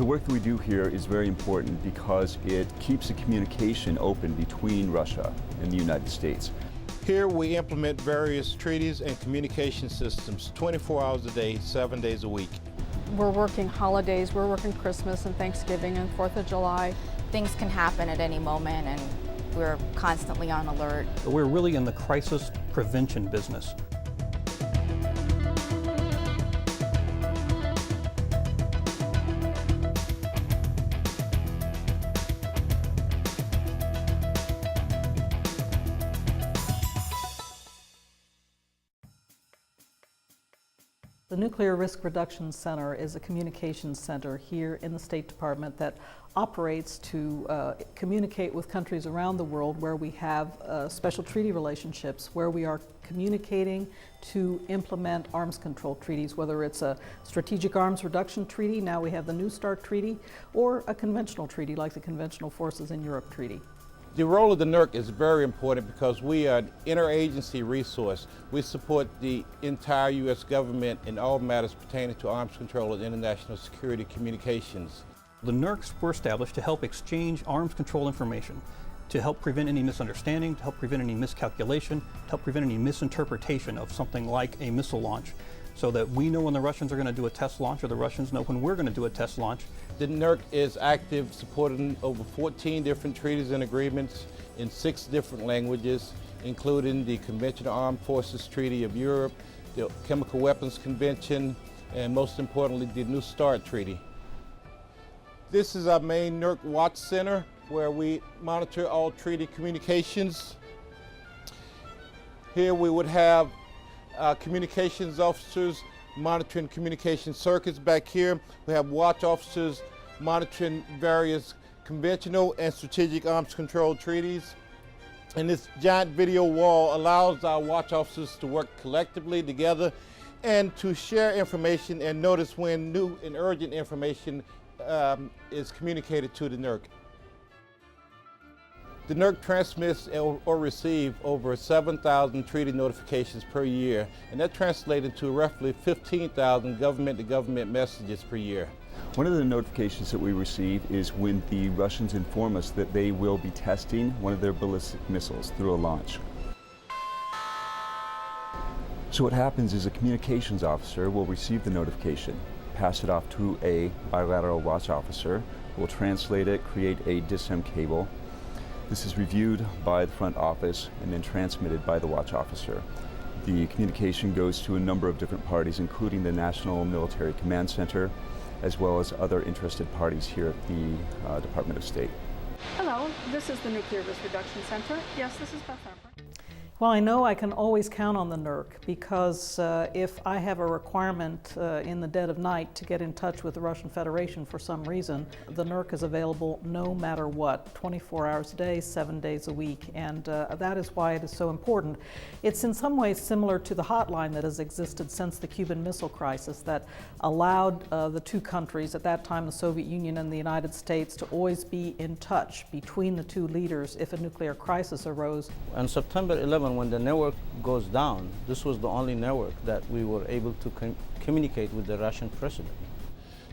The work that we do here is very important because it keeps the communication open between Russia and the United States. Here we implement various treaties and communication systems 24 hours a day, 7 days a week. We're working holidays, we're working Christmas and Thanksgiving and 4th of July. Things can happen at any moment and we're constantly on alert. We're really in the crisis prevention business. The Nuclear Risk Reduction Center is a communications center here in the State Department that operates to communicate with countries around the world where we have special treaty relationships, where we are communicating to implement arms control treaties, whether it's a strategic arms reduction treaty, now we have the New START treaty, or a conventional treaty like the Conventional Forces in Europe treaty. The role of the NERC is very important because we are an interagency resource. We support the entire U.S. government in all matters pertaining to arms control and international security communications. The NERCs were established to help exchange arms control information, to help prevent any misunderstanding, to help prevent any miscalculation, to help prevent any misinterpretation of something like a missile launch, so that we know when the Russians are going to do a test launch or the Russians know when we're going to do a test launch. The NERC is active, supporting over 14 different treaties and agreements in 6 different languages, including the Conventional Armed Forces Treaty of Europe, the Chemical Weapons Convention, and most importantly, the New START Treaty. This is our main NERC Watch Center, where we monitor all treaty communications. Here we would have communications officers monitoring communication circuits. Back here we have watch officers monitoring various conventional and strategic arms control treaties. And this giant video wall allows our watch officers to work collectively together and to share information and notice when new and urgent information is communicated to the NERC. The NERC transmits or receives over 7,000 treaty notifications per year, and that translates into roughly 15,000 government-to-government messages per year. One of the notifications that we receive is when the Russians inform us that they will be testing one of their ballistic missiles through a launch. So what happens is a communications officer will receive the notification, pass it off to a bilateral watch officer, who will translate it, create a DISM cable. This is reviewed by the front office and then transmitted by the watch officer. The communication goes to a number of different parties, including the National Military Command Center, as well as other interested parties here at the Department of State. Hello, this is the Nuclear Risk Reduction Center. Yes, this is Beth Harper. Well, I know I can always count on the NERC because if I have a requirement in the dead of night to get in touch with the Russian Federation for some reason, the NERC is available no matter what, 24 hours a day, 7 days a week, and that is why it is so important. It's in some ways similar to the hotline that has existed since the Cuban Missile Crisis that allowed the two countries, at that time the Soviet Union and the United States, to always be in touch between the two leaders if a nuclear crisis arose. On September 11, when the network goes down, this was the only network that we were able to communicate with the Russian president.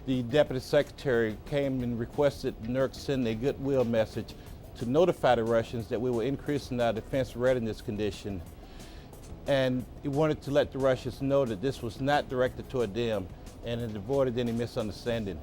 The Deputy Secretary came and requested NERC send a goodwill message to notify the Russians that we were increasing our defense readiness condition. And he wanted to let the Russians know that this was not directed toward them and it avoided any misunderstanding.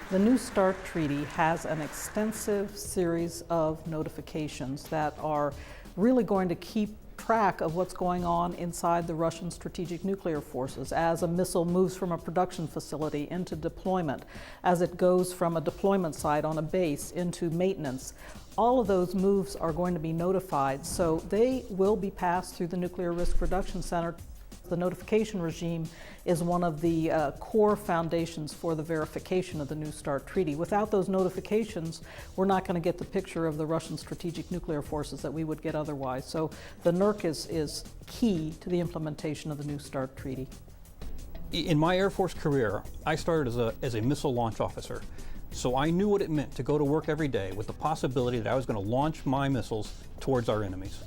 The New START Treaty has an extensive series of notifications that are really going to keep track of what's going on inside the Russian strategic nuclear forces as a missile moves from a production facility into deployment, as it goes from a deployment site on a base into maintenance. All of those moves are going to be notified, so they will be passed through the Nuclear Risk Reduction Center. The notification regime is one of the core foundations for the verification of the New START Treaty. Without those notifications, we're not going to get the picture of the Russian strategic nuclear forces that we would get otherwise. So the NERC is key to the implementation of the New START Treaty. In my Air Force career, I started as a missile launch officer. So I knew what it meant to go to work every day with the possibility that I was going to launch my missiles towards our enemies.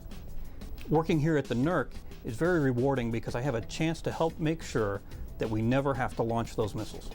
Working here at the NERC, is very rewarding because I have a chance to help make sure that we never have to launch those missiles.